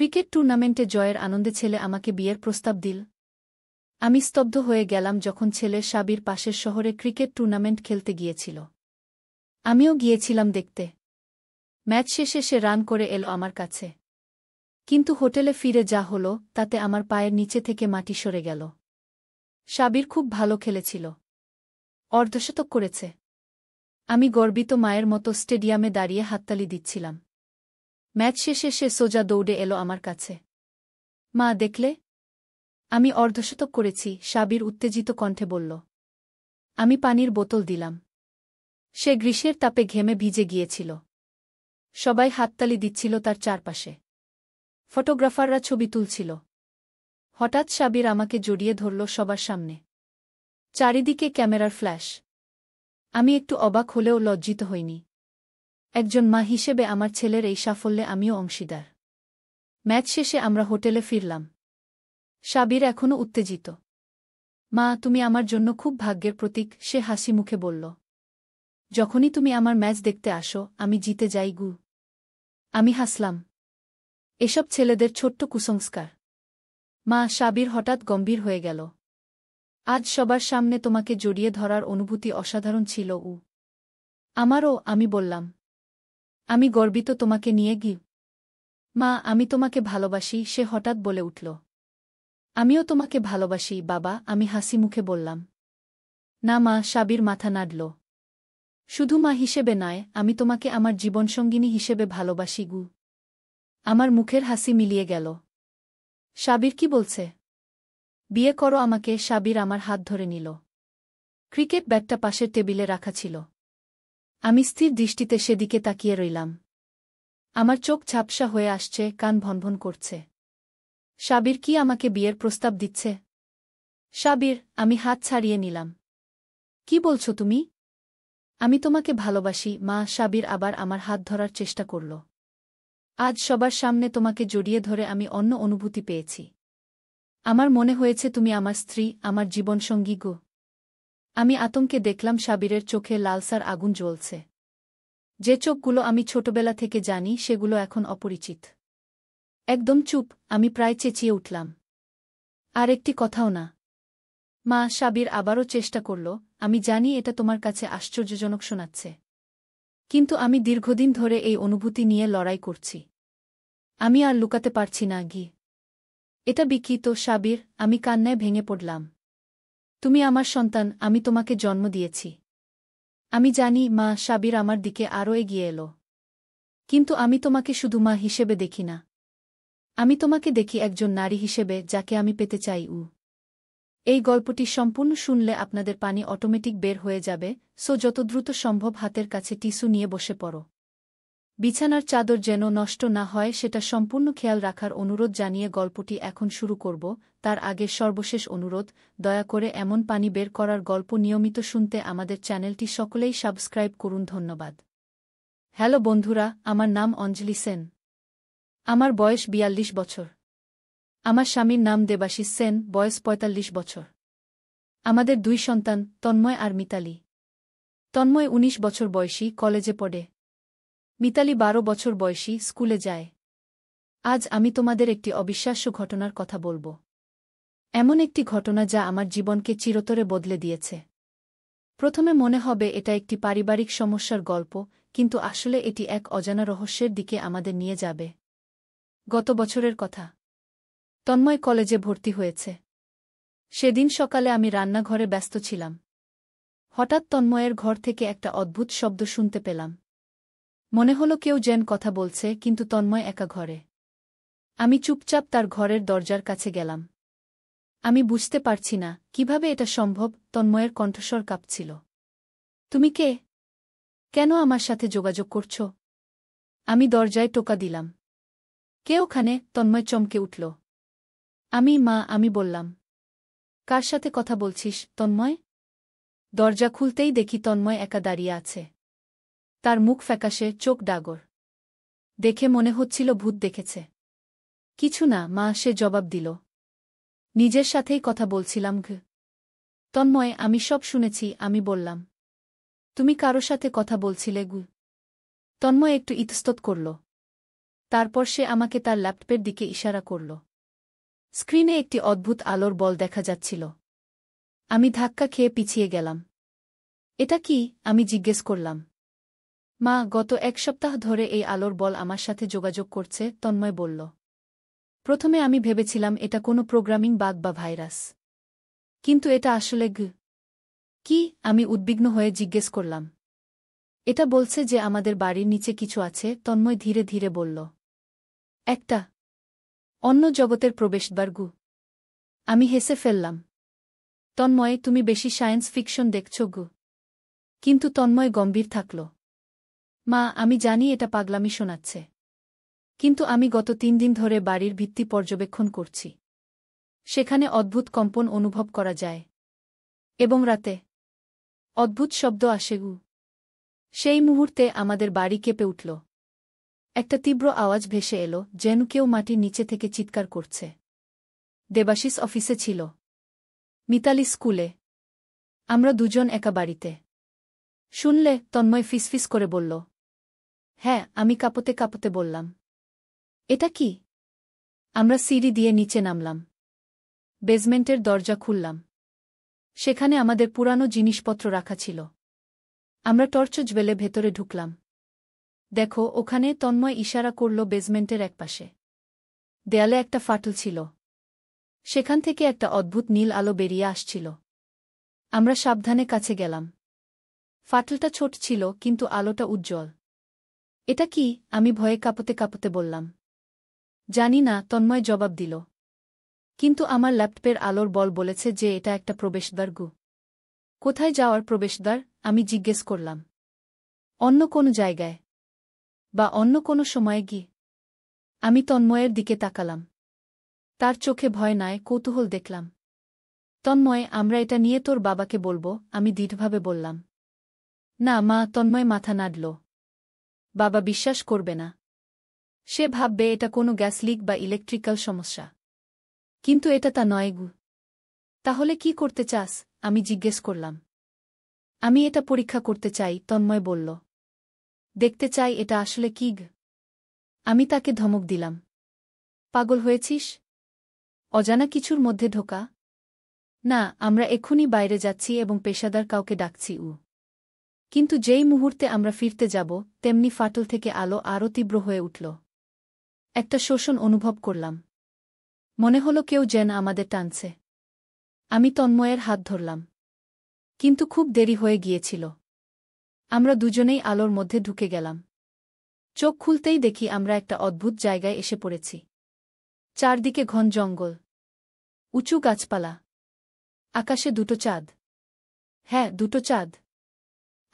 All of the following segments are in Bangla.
ক্রিকেট টুর্নামেন্টে জয়ের আনন্দে ছেলে আমাকে বিয়ের প্রস্তাব দিল। আমি স্তব্ধ হয়ে গেলাম যখন ছেলের সাবির পাশের শহরে ক্রিকেট টুর্নামেন্ট খেলতে গিয়েছিল। আমিও গিয়েছিলাম দেখতে। ম্যাচ শেষে সে রান করে এলো আমার কাছে। কিন্তু হোটেলে ফিরে যা হলো তাতে আমার পায়ের নিচে থেকে মাটি সরে গেল। সাবির খুব ভালো খেলেছিল। অর্ধশতক করেছে। আমি গর্বিত মায়ের মতো স্টেডিয়ামে দাঁড়িয়ে হাততালি দিচ্ছিলাম। ম্যাচ শেষে সে সোজা দৌড়ে এলো আমার কাছে। মা, দেখলে? আমি অর্ধশতক করেছি, সাবির উত্তেজিত কণ্ঠে বলল। আমি পানির বোতল দিলাম। সে গ্রীষ্মের তাপে ঘেমে ভিজে গিয়েছিল। সবাই হাততালি দিচ্ছিল তার চারপাশে। ফটোগ্রাফাররা ছবি তুলছিল। হঠাৎ সাবির আমাকে জড়িয়ে ধরল সবার সামনে। চারিদিকে ক্যামেরার ফ্ল্যাশ। আমি একটু অবাক হলেও লজ্জিত হইনি। একজন মা হিসেবে আমার ছেলের এই সাফল্যে আমিও অংশীদার। ম্যাচ শেষে আমরা হোটেলে ফিরলাম। সাবির এখনও উত্তেজিত। মা, তুমি আমার জন্য খুব ভাগ্যের প্রতীক, সে হাসি মুখে বলল। যখনই তুমি আমার ম্যাচ দেখতে আসো আমি জিতে যাই গু। আমি হাসলাম। এসব ছেলেদের ছোট্ট কুসংস্কার। মা, সাবির হঠাৎ গম্ভীর হয়ে গেল। আজ সবার সামনে তোমাকে জড়িয়ে ধরার অনুভূতি অসাধারণ ছিল। আমারও, আমি বললাম। আমি গর্বিত তোমাকে নিয়ে গি। মা, আমি তোমাকে ভালোবাসি, সে হঠাৎ বলে উঠল। আমিও তোমাকে ভালোবাসি বাবা, আমি হাসি মুখে বললাম। না মা, সাবির মাথা নাড়ল। শুধু মা হিসেবে নয়, আমি তোমাকে আমার জীবনসঙ্গিনী হিসেবে ভালোবাসি গু। আমার মুখের হাসি মিলিয়ে গেল। সাবির কি বলছে? বিয়ে করো আমাকে। সাবির আমার হাত ধরে নিল। ক্রিকেট ব্যাটটা পাশের টেবিলে রাখা ছিল। আমি স্থির দৃষ্টিতে সেদিকে তাকিয়ে রইলাম। আমার চোখ ঝাপসা হয়ে আসছে, কান ভনভন করছে। সাবির কি আমাকে বিয়ের প্রস্তাব দিচ্ছে? সাবির, আমি হাত ছাড়িয়ে নিলাম। কি বলছো তুমি? আমি তোমাকে ভালোবাসি মা। সাবির আবার আমার হাত ধরার চেষ্টা করল। আজ সবার সামনে তোমাকে জড়িয়ে ধরে আমি অন্য অনুভূতি পেয়েছি। আমার মনে হয়েছে তুমি আমার স্ত্রী, আমার জীবনসঙ্গী গো। আমি আতঙ্কে দেখলাম সাবিরের চোখে লালসার আগুন জ্বলছে। যে চোখগুলো আমি ছোটবেলা থেকে জানি সেগুলো এখন অপরিচিত। একদম চুপ, আমি প্রায় চেঁচিয়ে উঠলাম। আর একটি কথাও না। মা, সাবির আবারও চেষ্টা করল। আমি জানি এটা তোমার কাছে আশ্চর্যজনক শোনাচ্ছে। কিন্তু আমি দীর্ঘদিন ধরে এই অনুভূতি নিয়ে লড়াই করছি। আমি আর লুকাতে পারছি না গি। এটা বিকৃত সাবির, আমি কান্নায় ভেঙে পড়লাম। তুমি আমার সন্তান, আমি তোমাকে জন্ম দিয়েছি। আমি জানি মা। সাবির আমার দিকে আরও এগিয়ে এলো। কিন্তু আমি তোমাকে শুধু মা হিসেবে দেখি না। আমি তোমাকে দেখি একজন নারী হিসেবে, যাকে আমি পেতে চাই। এই গল্পটি সম্পূর্ণ শুনলে আপনাদের পানি অটোমেটিক বের হয়ে যাবে, সো যত দ্রুত সম্ভব হাতের কাছে টিস্যু নিয়ে বসে পড়ো। বিছানার চাদর যেন নষ্ট না হয় সেটা সম্পূর্ণ খেয়াল রাখার অনুরোধ জানিয়ে গল্পটি এখন শুরু করব। তার আগে সর্বশেষ অনুরোধ, দয়া করে এমন পানি বের করার গল্প নিয়মিত শুনতে আমাদের চ্যানেলটি সকলেই সাবস্ক্রাইব করুন। ধন্যবাদ। হ্যালো বন্ধুরা, আমার নাম অঞ্জলি সেন। আমার বয়স ৪২ বছর। আমার স্বামীর নাম দেবাশিস সেন, বয়স ৪৫ বছর। আমাদের ২ সন্তান, তন্ময় আর মিতালি। তন্ময় ১৯ বছর বয়সী, কলেজে পড়ে। মিতালি ১২ বছর বয়সী, স্কুলে যায়। আজ আমি তোমাদের একটি অবিশ্বাস্য ঘটনার কথা বলবো। এমন একটি ঘটনা যা আমার জীবনকে চিরতরে বদলে দিয়েছে। প্রথমে মনে হবে এটা একটি পারিবারিক সমস্যার গল্প, কিন্তু আসলে এটি এক অজানা রহস্যের দিকে আমাদের নিয়ে যাবে। গত বছরের কথা। তন্ময় কলেজে ভর্তি হয়েছে। সেদিন সকালে আমি রান্নাঘরে ব্যস্ত ছিলাম। হঠাৎ তন্ময়ের ঘর থেকে একটা অদ্ভুত শব্দ শুনতে পেলাম। মনে হলো কেউ যেন কথা বলছে, কিন্তু তন্ময় একা ঘরে। আমি চুপচাপ তার ঘরের দরজার কাছে গেলাম। আমি বুঝতে পারছি না কিভাবে এটা সম্ভব। তন্ময়ের কণ্ঠস্বর কাঁপছিল। তুমি কে? কেন আমার সাথে যোগাযোগ করছ? আমি দরজায় টোকা দিলাম। কে ওখানে? তন্ময় চমকে উঠল। আমি মা, আমি বললাম। কার সাথে কথা বলছিস তন্ময়? দরজা খুলতেই দেখি তন্ময় একা দাঁড়িয়ে আছে। তার মুখ ফ্যাকাশে, চোখ ডাগর। দেখে মনে হচ্ছিল ভূত দেখেছে। কিছু না মা, সে জবাব দিল। নিজের সাথেই কথা বলছিলাম। তন্ময়, আমি সব শুনেছি, আমি বললাম। তুমি কারো সাথে কথা বলছিলে? তন্ময় একটু ইতস্তত করল। তারপর সে আমাকে তার ল্যাপটপের দিকে ইশারা করল। স্ক্রিনে একটি অদ্ভুত আলোর বল দেখা যাচ্ছিল। আমি ধাক্কা খেয়ে পিছিয়ে গেলাম। এটা কি? আমি জিজ্ঞেস করলাম। মা, গত 1 সপ্তাহ ধরে এই আলোর বল আমার সাথে যোগাযোগ করছে, তন্ময় বলল। প্রথমে আমি ভেবেছিলাম এটা কোনো প্রোগ্রামিং বাগ বা ভাইরাস। কিন্তু এটা আসলে কি? আমি উদ্বিগ্ন হয়ে জিজ্ঞেস করলাম। এটা বলছে যে আমাদের বাড়ির নিচে কিছু আছে, তন্ময় ধীরে ধীরে বলল। একটা অন্য জগতের প্রবেশদ্বার। আমি হেসে ফেললাম। তন্ময়, তুমি বেশি সায়েন্স ফিকশন দেখছ। কিন্তু তন্ময় গম্ভীর থাকল। মা, আমি জানি এটা পাগলামি শোনাচ্ছে। কিন্তু আমি গত 3 দিন ধরে বাড়ির ভিত্তি পর্যবেক্ষণ করছি। সেখানে অদ্ভুত কম্পন অনুভব করা যায়। এবং রাতে অদ্ভুত শব্দ আসে। সেই মুহূর্তে আমাদের বাড়ি কেঁপে উঠল। একটা তীব্র আওয়াজ ভেসে এলো, যেন কেউ মাটির নিচে থেকে চিৎকার করছে। দেবাশিস অফিসে ছিল। মিতালি স্কুলে। আমরা দুজন একা বাড়িতে। শুনলে? তন্ময় ফিসফিস করে বলল। হ্যাঁ, আমি কাঁপতে কাঁপতে বললাম। এটা কি? আমরা সিঁড়ি দিয়ে নিচে নামলাম। বেজমেন্টের দরজা খুললাম। সেখানে আমাদের পুরানো জিনিসপত্র রাখা ছিল। আমরা টর্চ জ্বেলে ভেতরে ঢুকলাম। দেখো ওখানে, তন্ময় ইশারা করল বেজমেন্টের একপাশে। দেয়ালে একটা ফাটল ছিল। সেখান থেকে একটা অদ্ভুত নীল আলো বেরিয়ে আসছিল। আমরা সাবধানে কাছে গেলাম। ফাটলটা ছোট ছিল, কিন্তু আলোটা উজ্জ্বল। এটা কি? আমি ভয়ে কাঁপতে কাঁপতে বললাম। জানি না, তন্ময় জবাব দিল। কিন্তু আমার ল্যাপটপের আলোর বল বলেছে যে এটা একটা প্রবেশদ্বার। কোথায় যাওয়ার প্রবেশদ্বার? আমি জিজ্ঞেস করলাম। অন্য কোনো জায়গায়। বা অন্য কোনো সময়ে আমি তন্ময়ের দিকে তাকালাম। তার চোখে ভয় নয়, কৌতূহল দেখলাম। তন্ময়, আমরা এটা নিয়ে তোর বাবাকে বলবো, আমি দৃঢ়ভাবে বললাম। না মা, তন্ময় মাথা নাড়ল। বাবা বিশ্বাস করবে না। সে ভাববে এটা কোনো গ্যাস লিক বা ইলেকট্রিক্যাল সমস্যা। কিন্তু এটা তা নয়। তাহলে কি করতে চাস? আমি জিজ্ঞেস করলাম। আমি এটা পরীক্ষা করতে চাই, তন্ময় বলল। দেখতে চাই এটা আসলে কি। আমি তাকে ধমক দিলাম। পাগল হয়েছিস? অজানা কিছুর মধ্যে ঢোকা? না, আমরা এক্ষুনি বাইরে যাচ্ছি এবং পেশাদার কাউকে ডাকছি। কিন্তু যেই মুহূর্তে আমরা ফিরতে যাব, তেমনি ফাটল থেকে আলো আরও তীব্র হয়ে উঠল। একটা শোষণ অনুভব করলাম। মনে হলো কেউ যেন আমাদের টানছে। আমি তন্ময়ের হাত ধরলাম। কিন্তু খুব দেরি হয়ে গিয়েছিল। আমরা দুজনেই আলোর মধ্যে ঢুকে গেলাম। চোখ খুলতেই দেখি আমরা একটা অদ্ভুত জায়গায় এসে পড়েছি। চারদিকে ঘন জঙ্গল, উঁচু গাছপালা, আকাশে 2টো চাঁদ। হ্যাঁ, 2টো চাঁদ।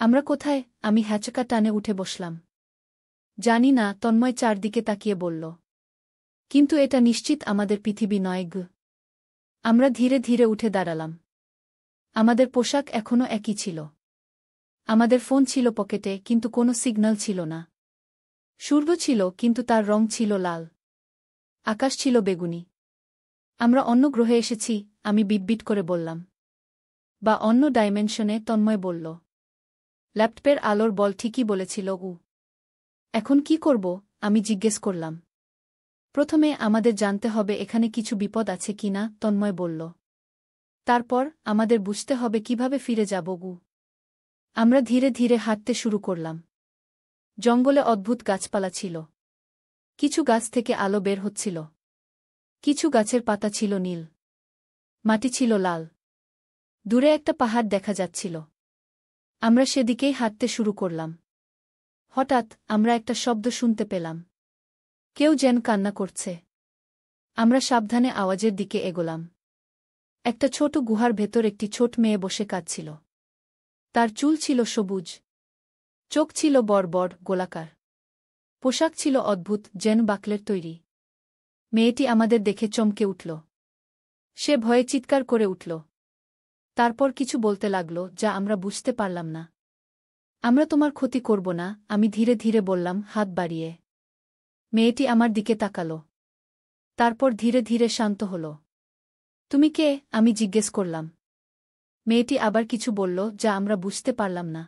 আমরা কোথায়? আমি হ্যাচকা টানে উঠে বসলাম। জানি না, তন্ময় চারদিকে তাকিয়ে বলল। কিন্তু এটা নিশ্চিত আমাদের পৃথিবী নয়। আমরা ধীরে ধীরে উঠে দাঁড়ালাম। আমাদের পোশাক এখনও একই ছিল। আমাদের ফোন ছিল পকেটে, কিন্তু কোনো সিগন্যাল ছিল না। সূর্য ছিল, কিন্তু তার রং ছিল লাল। আকাশ ছিল বেগুনি। আমরা অন্য গ্রহে এসেছি, আমি বিটবিট করে বললাম। বা অন্য ডাইমেনশনে, তন্ময় বলল। ল্যাপটপের আলোর বল ঠিকই বলেছিল। এখন কি করব? আমি জিজ্ঞেস করলাম। প্রথমে আমাদের জানতে হবে এখানে কিছু বিপদ আছে কিনা, তন্ময় বলল। তারপর আমাদের বুঝতে হবে কিভাবে ফিরে যাব। আমরা ধীরে ধীরে হাঁটতে শুরু করলাম। জঙ্গলে অদ্ভুত গাছপালা ছিল। কিছু গাছ থেকে আলো বের হচ্ছিল। কিছু গাছের পাতা ছিল নীল। মাটি ছিল লাল। দূরে একটা পাহাড় দেখা যাচ্ছিল। আমরা সেদিকেই হাঁটতে শুরু করলাম। হঠাৎ আমরা একটা শব্দ শুনতে পেলাম। কেউ যেন কান্না করছে। আমরা সাবধানে আওয়াজের দিকে এগোলাম। একটা ছোট গুহার ভেতর একটি ছোট মেয়ে বসে কাঁদছিল। তার চুল ছিল সবুজ। চোখ ছিল বড় বড়, গোলাকার। পোশাক ছিল অদ্ভুত, যেন বাকলের তৈরি। মেয়েটি আমাদের দেখে চমকে উঠল। সে ভয়ে চিৎকার করে উঠল। তারপর কিছু বলতে লাগল, যা আমরা বুঝতে পারলাম না। আমরা তোমার ক্ষতি করব না, আমি ধীরে ধীরে বললাম, হাত বাড়িয়ে। মেয়েটি আমার দিকে তাকাল। তারপর ধীরে ধীরে শান্ত হল। তুমি কে? আমি জিজ্ঞেস করলাম। মেয়েটি আবার কিছু বলল, যা আমরা বুঝতে পারলাম না।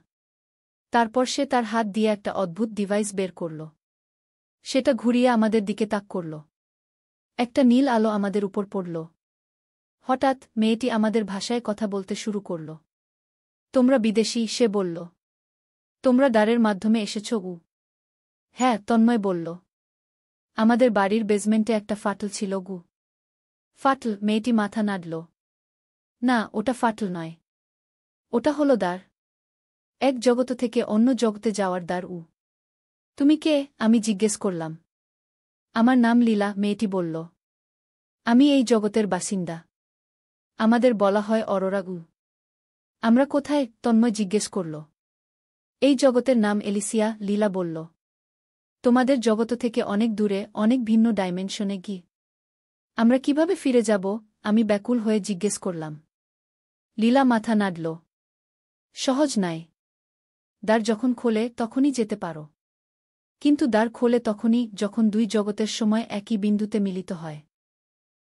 তারপর সে তার হাত দিয়ে একটা অদ্ভুত ডিভাইস বের করল। সেটা ঘুরিয়ে আমাদের দিকে তাক করল। একটা নীল আলো আমাদের উপর পড়ল। হঠাৎ মেয়েটি আমাদের ভাষায় কথা বলতে শুরু করল। তোমরা বিদেশী, সে বলল। তোমরা দ্বারের মাধ্যমে এসেছ? হ্যাঁ, তন্ময় বলল। আমাদের বাড়ির বেজমেন্টে একটা ফাটল ছিল গু। ফাটল? মেয়েটি মাথা নাড়ল। না, ওটা ফাটল নয়। ওটা হলো দ্বার। এক জগৎ থেকে অন্য জগতে যাওয়ার দ্বার। তুমি কে? আমি জিজ্ঞেস করলাম। আমার নাম লীলা, মেয়েটি বলল। আমি এই জগতের বাসিন্দা। আমাদের বলা হয় অরোরা। আমরা কোথায়? তন্ময় জিজ্ঞেস করল। এই জগতের নাম এলিসিয়া, লীলা বলল। তোমাদের জগৎ থেকে অনেক দূরে, অনেক ভিন্ন ডাইমেনশনে গি। আমরা কিভাবে ফিরে যাব? আমি ব্যাকুল হয়ে জিজ্ঞেস করলাম। লীলা মাথা নাড়ল। সহজ নয়। দ্বার যখন খোলে তখনই যেতে পারো। কিন্তু দ্বার খোলে তখনই যখন দুই জগতের সময় একই বিন্দুতে মিলিত হয়।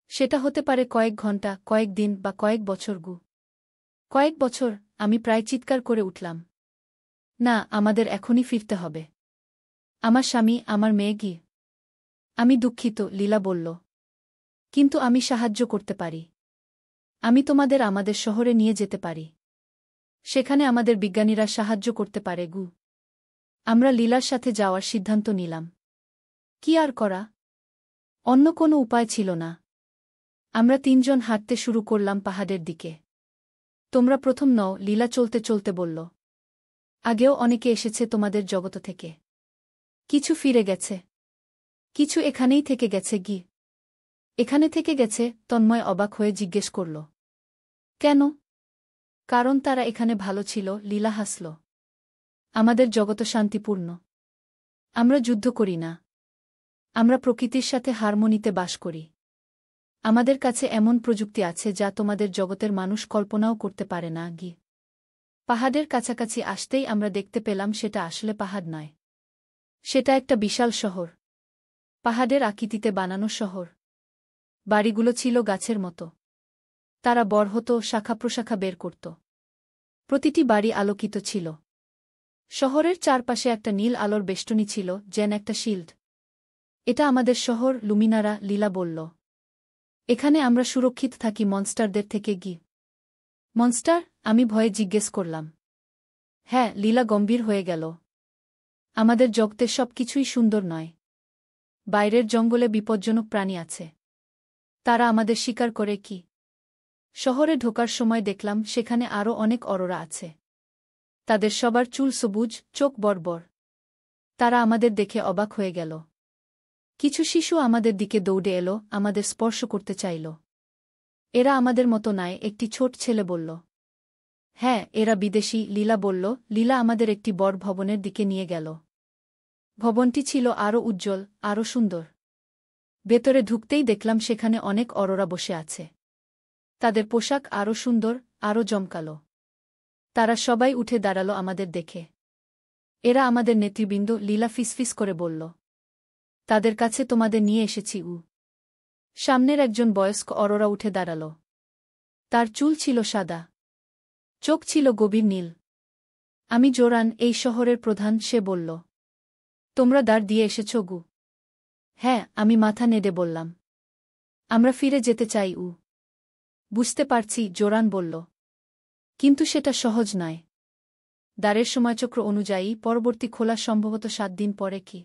সেটা হতে পারে কয়েক ঘণ্টা, কয়েক দিন বা কয়েক বছর। কয়েক বছর? আমি প্রায় চিৎকার করে উঠলাম। না, আমাদের এখনই ফিরতে হবে। আমার স্বামী, আমার মেয়ে গি। আমি দুঃখিত, লীলা বলল। কিন্তু আমি সাহায্য করতে পারি। আমি তোমাদের আমাদের শহরে নিয়ে যেতে পারি। সেখানে আমাদের বিজ্ঞানীরা সাহায্য করতে পারে। আমরা লীলার সাথে যাওয়ার সিদ্ধান্ত নিলাম। কি আর করা? অন্য কোনো উপায় ছিল না। আমরা তিনজন হাঁটতে শুরু করলাম পাহাড়ের দিকে। তোমরা প্রথম নও, লীলা চলতে চলতে বলল। আগেও অনেকে এসেছে তোমাদের জগৎ থেকে। কিছু ফিরে গেছে। কিছু এখানেই থেকে গেছে গি। এখানে থেকে গেছে? তন্ময় অবাক হয়ে জিজ্ঞেস করল। কেন? কারণ তারা এখানে ভালো ছিল, লীলা হাসল। আমাদের জগৎ শান্তিপূর্ণ। আমরা যুদ্ধ করি না। আমরা প্রকৃতির সাথে হারমোনিতে বাস করি। আমাদের কাছে এমন প্রযুক্তি আছে যা তোমাদের জগতের মানুষ কল্পনাও করতে পারে না গি। পাহাড়ের কাছাকাছি আসতেই আমরা দেখতে পেলাম সেটা আসলে পাহাড় নয়। সেটা একটা বিশাল শহর। পাহাড়ের আকৃতিতে বানানো শহর। বাড়িগুলো ছিল গাছের মতো। তারা বড় হতো, শাখা প্রশাখা বের করত। প্রতিটি বাড়ি আলোকিত ছিল। শহরের চারপাশে একটা নীল আলোর বেষ্টনী ছিল, যেন একটা শিল্ড। এটা আমাদের শহর, লুমিনারা, লীলা বলল। এখানে আমরা সুরক্ষিত থাকি মনস্টারদের থেকে গি। মনস্টার? আমি ভয়ে জিজ্ঞেস করলাম। হ্যাঁ, লীলা গম্ভীর হয়ে গেল। আমাদের জগতে সব কিছুই সুন্দর নয়। বাইরের জঙ্গলে বিপজ্জনক প্রাণী আছে। তারা আমাদের শিকার করে কি। শহরে ঢোকার সময় দেখলাম সেখানে আরও অনেক অরোরা আছে। তাদের সবার চুল সবুজ, চোখ বড়বড়। তারা আমাদের দেখে অবাক হয়ে গেল। কিছু শিশু আমাদের দিকে দৌড়ে এলো, আমাদের স্পর্শ করতে চাইল। এরা আমাদের মতো নয়, একটি ছোট ছেলে বলল। হ্যাঁ, এরা বিদেশী, লীলা বলল। লীলা আমাদের একটি বড় ভবনের দিকে নিয়ে গেল। ভবনটি ছিল আরও উজ্জ্বল, আরও সুন্দর। ভেতরে ঢুকতেই দেখলাম সেখানে অনেক অরোরা বসে আছে। তাদের পোশাক আরও সুন্দর, আরও জমকালো। তারা সবাই উঠে দাঁড়াল আমাদের দেখে। এরা আমাদের নেতৃবৃন্দ, লীলা ফিসফিস করে বলল। তাদের কাছে তোমাদের নিয়ে এসেছি। সামনের একজন বয়স্ক অরোরা উঠে দাঁড়াল। তার চুল ছিল সাদা। চোখ ছিল গভীর নীল। আমি জোরান, এই শহরের প্রধান, সে বলল। তোমরা দ্বার দিয়ে এসেছ? হ্যাঁ, আমি মাথা নেড়ে বললাম। আমরা ফিরে যেতে চাই। বুঝতে পারছি, জোরান বলল। কিন্তু সেটা সহজ নয়। দ্বারের সময়চক্র অনুযায়ী পরবর্তী খোলা সম্ভবত 7 দিন পরে। কি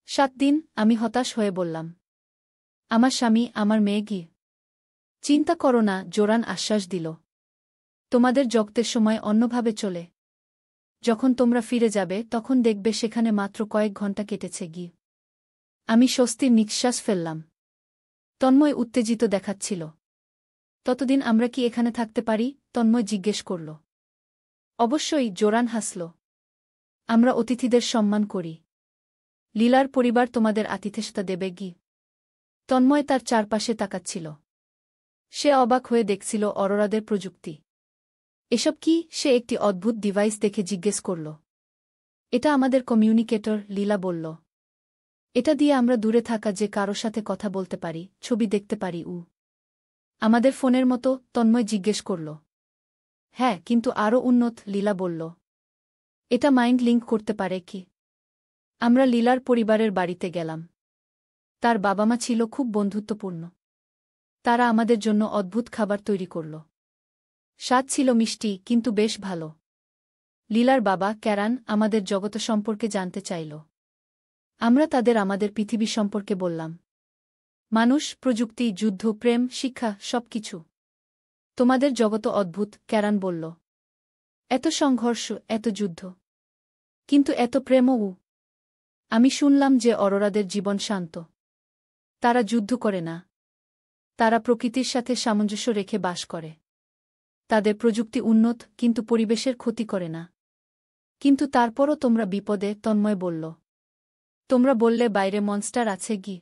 7 দিন? আমি হতাশ হয়ে বললাম। আমার স্বামী, আমার মেয়ে গি। চিন্তা করো না, জোরান আশ্বাস দিল। তোমাদের জগতের সময় অন্যভাবে চলে। যখন তোমরা ফিরে যাবে তখন দেখবে সেখানে মাত্র কয়েক ঘণ্টা কেটেছে গি। আমি স্বস্তির নিঃশ্বাস ফেললাম। তন্ময় উত্তেজিত দেখাচ্ছিল। ততদিন আমরা কি এখানে থাকতে পারি? তন্ময় জিজ্ঞেস করল। অবশ্যই, জোরান হাসল। আমরা অতিথিদের সম্মান করি। লীলার পরিবার তোমাদের আতিথেয়তা দেবে গি। তন্ময় তার চারপাশে তাকাচ্ছিল। সে অবাক হয়ে দেখছিল অরোরাদের প্রযুক্তি। এসব কি? সে একটি অদ্ভুত ডিভাইস দেখে জিজ্ঞেস করল। এটা আমাদের কমিউনিকেটর, লীলা বলল। এটা দিয়ে আমরা দূরে থাকা যে কারো সাথে কথা বলতে পারি, ছবি দেখতে পারি। আমাদের ফোনের মতো? তন্ময় জিজ্ঞেস করল। হ্যাঁ, কিন্তু আরও উন্নত, লীলা বলল। এটা মাইন্ড লিঙ্ক করতে পারে কি? আমরা লীলার পরিবারের বাড়িতে গেলাম। তার বাবা মা ছিল খুব বন্ধুত্বপূর্ণ। তারা আমাদের জন্য অদ্ভুত খাবার তৈরি করল। স্বাদ ছিল মিষ্টি কিন্তু বেশ ভালো। লীলার বাবা ক্যারান আমাদের জগৎ সম্পর্কে জানতে চাইল। আমরা তাদের আমাদের পৃথিবী সম্পর্কে বললাম। মানুষ, প্রযুক্তি, যুদ্ধ, প্রেম, শিক্ষা, সবকিছু। তোমাদের জগৎ অদ্ভুত, ক্যারান বলল। এত সংঘর্ষ, এত যুদ্ধ, কিন্তু এত প্রেমও। আমি শুনলাম যে অরোরাদের জীবন শান্ত। তারা যুদ্ধ করে না। তারা প্রকৃতির সাথে সামঞ্জস্য রেখে বাস করে। তাদের প্রযুক্তি উন্নত কিন্তু পরিবেশের ক্ষতি করে না। কিন্তু তারপরও তোমরা বিপদে, তন্ময় বলল। তোমরা বললে বাইরে মনস্টার আছে কি?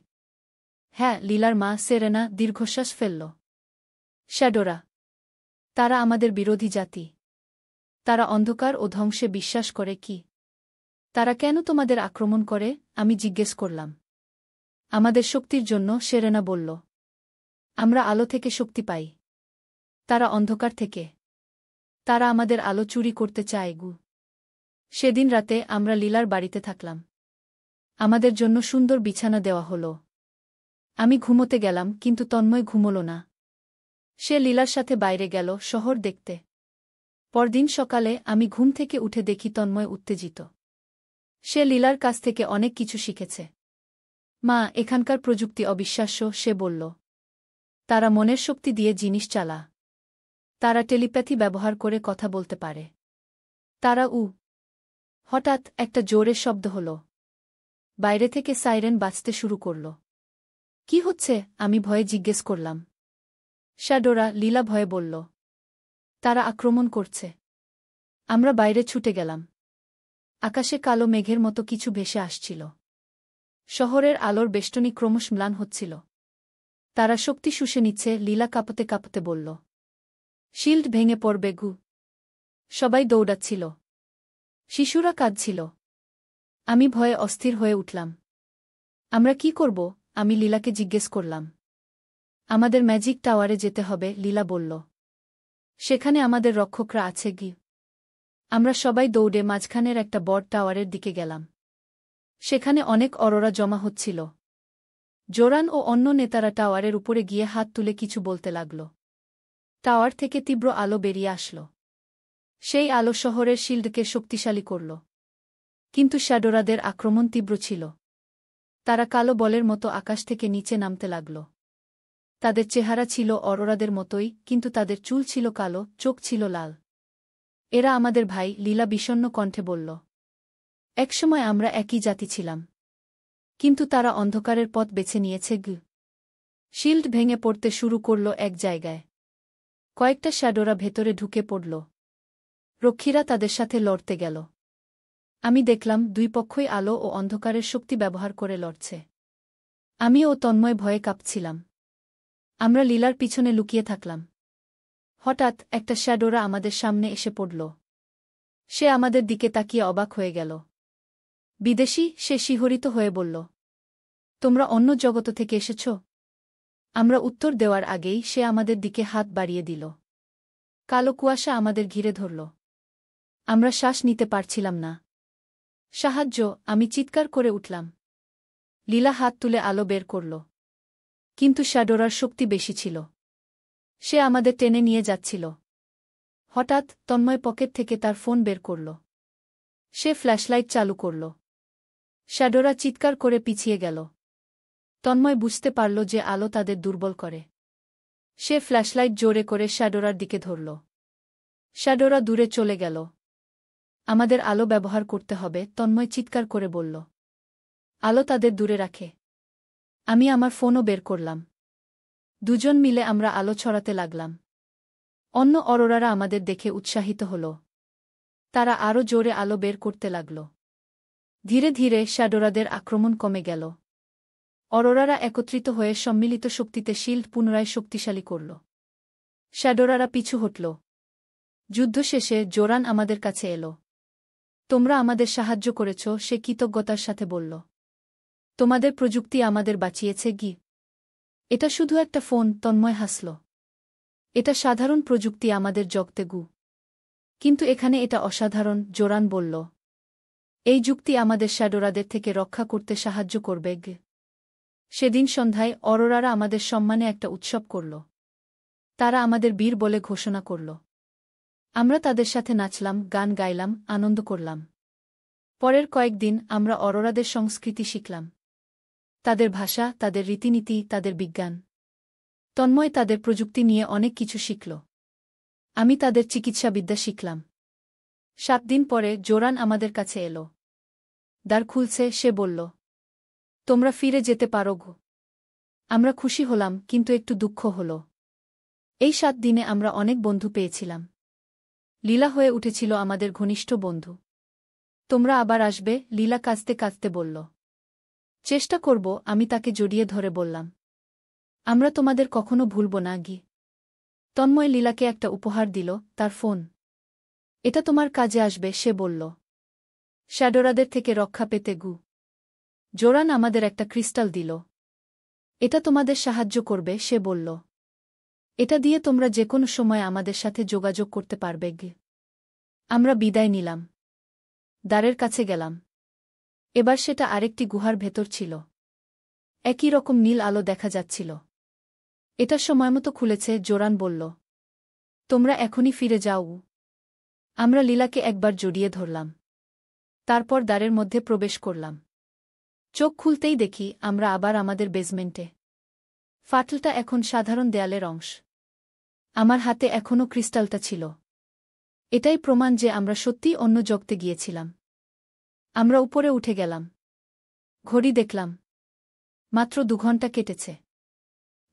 হ্যাঁ, লীলার মা সেরেনা দীর্ঘশ্বাস ফেলল। শ্যাডোরা। তারা আমাদের বিরোধী জাতি। তারা অন্ধকার ও ধ্বংসে বিশ্বাস করে কি? তারা কেন তোমাদের আক্রমণ করে? আমি জিজ্ঞেস করলাম। আমাদের শক্তির জন্য, সেরেনা বলল। আমরা আলো থেকে শক্তি পাই। তারা অন্ধকার থেকে। তারা আমাদের আলো চুরি করতে চায়। সেদিন রাতে আমরা লীলার বাড়িতে থাকলাম। আমাদের জন্য সুন্দর বিছানা দেওয়া হল। আমি ঘুমোতে গেলাম কিন্তু তন্ময় ঘুমোল না। সে লীলার সাথে বাইরে গেল শহর দেখতে। পরদিন সকালে আমি ঘুম থেকে উঠে দেখি তন্ময় উত্তেজিত। সে লীলার কাছ থেকে অনেক কিছু শিখেছে। মা, এখানকার প্রযুক্তি অবিশ্বাস্য, সে বলল। তারা মনের শক্তি দিয়ে জিনিস চালা। তারা টেলিপ্যাথি ব্যবহার করে কথা বলতে পারে। তারা হঠাৎ একটা জোরে শব্দ হল। বাইরে থেকে সাইরেন বাজতে শুরু করল। কি হচ্ছে? আমি ভয়ে জিজ্ঞেস করলাম। শ্যাডোরা, লীলা ভয়ে বলল। তারা আক্রমণ করছে। আমরা বাইরে ছুটে গেলাম। আকাশে কালো মেঘের মতো কিছু ভেসে আসছিল। শহরের আলোর বেষ্টনী ক্রমশ ম্লান হচ্ছিল। তারা শক্তি শুষে নিচ্ছে, লীলা কাঁপতে কাঁপতে বলল। শিল্ড ভেঙে পড়বে। সবাই দৌড়াচ্ছিল। শিশুরা কাঁদছিল। আমি ভয়ে অস্থির হয়ে উঠলাম। আমরা কি করব? আমি লীলাকে জিজ্ঞেস করলাম। আমাদের ম্যাজিক টাওয়ারে যেতে হবে, লীলা বলল। সেখানে আমাদের রক্ষকরা আছে। আমরা সবাই দৌড়ে মাঝখানের একটা বড় টাওয়ারের দিকে গেলাম। সেখানে অনেক অরোরা জমা হচ্ছিল। জোরান ও অন্য নেতারা টাওয়ারের উপরে গিয়ে হাত তুলে কিছু বলতে লাগল। টাওয়ার থেকে তীব্র আলো বেরিয়ে আসল। সেই আলো শহরের শিল্ডকে শক্তিশালী করল। কিন্তু শ্যাডোরাদের আক্রমণ তীব্র ছিল। তারা কালো বলের মতো আকাশ থেকে নিচে নামতে লাগল। তাদের চেহারা ছিল অরোরাদের মতোই, কিন্তু তাদের চুল ছিল কালো, চোখ ছিল লাল। এরা আমাদের ভাই, লীলা বিষণ্ণ কণ্ঠে বলল। একসময় আমরা একই জাতি ছিলাম। কিন্তু তারা অন্ধকারের পথ বেছে নিয়েছে। শিল্ড ভেঙে পড়তে শুরু করল এক জায়গায়। কয়েকটা শ্যাডোরা ভেতরে ঢুকে পড়ল। রক্ষীরা তাদের সাথে লড়তে গেল। আমি দেখলাম দুই পক্ষই আলো ও অন্ধকারের শক্তি ব্যবহার করে লড়ছে। আমি ও তন্ময় ভয়ে কাঁপছিলাম। আমরা লীলার পিছনে লুকিয়ে থাকলাম। হঠাৎ একটা শ্যাডোরা আমাদের সামনে এসে পড়ল। সে আমাদের দিকে তাকিয়ে অবাক হয়ে গেল। বিদেশী, সে শিহরিত হয়ে বলল। তোমরা অন্য জগৎ থেকে এসেছ? আমরা উত্তর দেওয়ার আগেই সে আমাদের দিকে হাত বাড়িয়ে দিল। কালো কুয়াশা আমাদের ঘিরে ধরল। আমরা শ্বাস নিতে পারছিলাম না। সাহায্য, আমি চিৎকার করে উঠলাম। লীলা হাত তুলে আলো বের করল। কিন্তু শ্যাডোরার শক্তি বেশি ছিল। সে আমাদের টেনে নিয়ে যাচ্ছিল। হঠাৎ তন্ময় পকেট থেকে তার ফোন বের করল। সে ফ্ল্যাশলাইট চালু করল। শ্যাডোরা চিৎকার করে পিছিয়ে গেল। তন্ময় বুঝতে পারল যে আলো তাদের দুর্বল করে। সে ফ্ল্যাশলাইট জোরে করে শ্যাডোরার দিকে ধরল। শ্যাডোরা দূরে চলে গেল। আমাদের আলো ব্যবহার করতে হবে, তন্ময় চিৎকার করে বলল। আলো তাদের দূরে রাখে। আমি আমার ফোনও বের করলাম। দুজন মিলে আমরা আলো ছড়াতে লাগলাম। অন্য অরোরারা আমাদের দেখে উৎসাহিত হল। তারা আরও জোরে আলো বের করতে লাগল। ধীরে ধীরে শ্যাডোরাদের আক্রমণ কমে গেল। অরোরারা একত্রিত হয়ে সম্মিলিত শক্তিতে শিল্ড পুনরায় শক্তিশালী করল। শ্যাডোরারা পিছু হটল। যুদ্ধ শেষে জোরান আমাদের কাছে এল। তোমরা আমাদের সাহায্য করেছ, সে কৃতজ্ঞতার সাথে বলল। তোমাদের প্রযুক্তি আমাদের বাঁচিয়েছে। এটা শুধু একটা ফোন, তন্ময় হাসল। এটা সাধারণ প্রযুক্তি আমাদের জগতে। কিন্তু এখানে এটা অসাধারণ, জোরান বলল। এই যুক্তি আমাদের শ্যাডোরাদের থেকে রক্ষা করতে সাহায্য করবে। সেদিন সন্ধ্যায় অরোরারা আমাদের সম্মানে একটা উৎসব করল। তারা আমাদের বীর বলে ঘোষণা করল। আমরা তাদের সাথে নাচলাম, গান গাইলাম, আনন্দ করলাম। পরের কয়েকদিন আমরা অরোরাদের সংস্কৃতি শিখলাম। তাদের ভাষা, তাদের রীতিনীতি, তাদের বিজ্ঞান। তন্ময় তাদের প্রযুক্তি নিয়ে অনেক কিছু শিখল। আমি তাদের চিকিৎসাবিদ্যা শিখলাম। 7 দিন পরে জোরান আমাদের কাছে এলো। দ্বার খুলছে, সে বলল, তোমরা ফিরে যেতে পারো গো। আমরা খুশি হলাম, কিন্তু একটু দুঃখ হল। এই 7 দিনে আমরা অনেক বন্ধু পেয়েছিলাম। লীলা হয়ে উঠেছিল আমাদের ঘনিষ্ঠ বন্ধু। তোমরা আবার আসবে? লীলা কাঁদতে কাঁদতে বলল। চেষ্টা করব, আমি তাকে জড়িয়ে ধরে বললাম। আমরা তোমাদের কখনো ভুলব না গি। তন্ময় লীলাকে একটা উপহার দিল, তার ফোন। এটা তোমার কাজে আসবে, সে বলল। শ্যাডোরাদের থেকে রক্ষা পেতে গু। জোরান আমাদের একটা ক্রিস্টাল দিল। এটা তোমাদের সাহায্য করবে, সে বলল। এটা দিয়ে তোমরা যে কোনো সময় আমাদের সাথে যোগাযোগ করতে পারবে গি। আমরা বিদায় নিলাম। দ্বারের কাছে গেলাম। এবার সেটা আরেকটি গুহার ভেতর ছিল। একই রকম নীল আলো দেখা যাচ্ছিল। এটা সময়মতো খুলেছে, জোরান বলল। তোমরা এখনই ফিরে যাও। আমরা লীলাকে একবার জড়িয়ে ধরলাম। তারপর দ্বারের মধ্যে প্রবেশ করলাম। চোখ খুলতেই দেখি আমরা আবার আমাদের বেসমেন্টে। ফাটলটা এখন সাধারণ দেয়ালের অংশ। আমার হাতে এখনও ক্রিস্টালটা ছিল। এটাই প্রমাণ যে আমরা সত্যিই অন্য জগতে গিয়েছিলাম। আমরা উপরে উঠে গেলাম। ঘড়ি দেখলাম। মাত্র 2 ঘন্টা কেটেছে।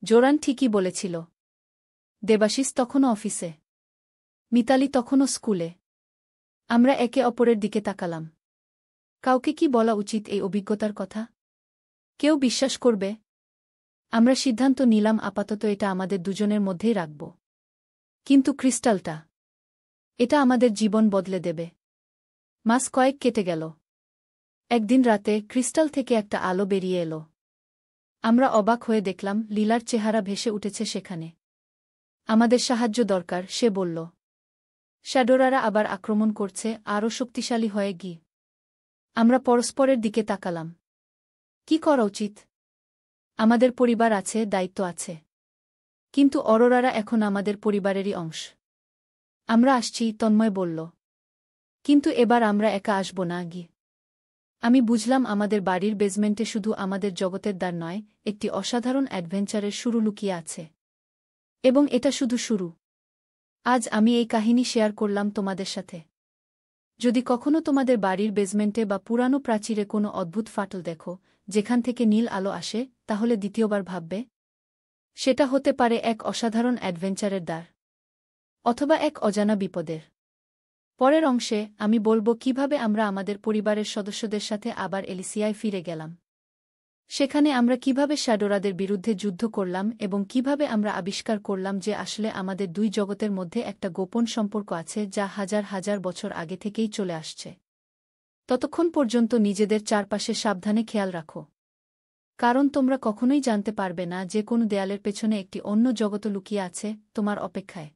জোরান ঠিকই বলেছিল। দেবাশিস তখনও অফিসে। মিতালি তখনও স্কুলে। আমরা একে অপরের দিকে তাকালাম। কাউকে কি বলা উচিত এই অভিজ্ঞতার কথা? কেউ বিশ্বাস করবে? আমরা সিদ্ধান্ত নিলাম আপাতত এটা আমাদের দুজনের মধ্যেই রাখব। কিন্তু ক্রিস্টালটা, এটা আমাদের জীবন বদলে দেবে। মাস কয়েক কেটে গেল। একদিন রাতে ক্রিস্টাল থেকে একটা আলো বেরিয়ে এলো। আমরা অবাক হয়ে দেখলাম লীলার চেহারা ভেসে উঠেছে সেখানে। আমাদের সাহায্য দরকার, সে বলল। শ্যাডোরারা আবার আক্রমণ করছে, আরও শক্তিশালী হয়ে গি। আমরা পরস্পরের দিকে তাকালাম। কি করা উচিত? আমাদের পরিবার আছে, দায়িত্ব আছে। কিন্তু অরোরারা এখন আমাদের পরিবারেরই অংশ। আমরা আসছি, তন্ময় বলল। কিন্তু এবার আমরা একা আসব না গি। আমি বুঝলাম আমাদের বাড়ির বেসমেন্টে শুধু আমাদের জগতের দ্বার নয়, একটি অসাধারণ অ্যাডভেঞ্চারের শুরু লুকিয়ে আছে। এবং এটা শুধু শুরু। আজ আমি এই কাহিনী শেয়ার করলাম তোমাদের সাথে। যদি কখনো তোমাদের বাড়ির বেসমেন্টে বা পুরানো প্রাচীরে কোনো অদ্ভুত ফাটল দেখো, যেখান থেকে নীল আলো আসে, তাহলে দ্বিতীয়বার ভাববে। সেটা হতে পারে এক অসাধারণ অ্যাডভেঞ্চারের দ্বার। অথবা এক অজানা বিপদের। পরের অংশে আমি বলবো কিভাবে আমরা আমাদের পরিবারের সদস্যদের সাথে আবার এলিসিয়ায় ফিরে গেলাম। সেখানে আমরা কিভাবে শ্যাডোরাদের বিরুদ্ধে যুদ্ধ করলাম এবং কিভাবে আমরা আবিষ্কার করলাম যে আসলে আমাদের 2 জগতের মধ্যে একটা গোপন সম্পর্ক আছে যা হাজার হাজার বছর আগে থেকেই চলে আসছে। ততক্ষণ পর্যন্ত নিজেদের চারপাশে সাবধানে খেয়াল রাখো। কারণ তোমরা কখনোই জানতে পারবে না যে কোন দেয়ালের পেছনে একটি অন্য জগৎ লুকিয়ে আছে তোমার অপেক্ষায়।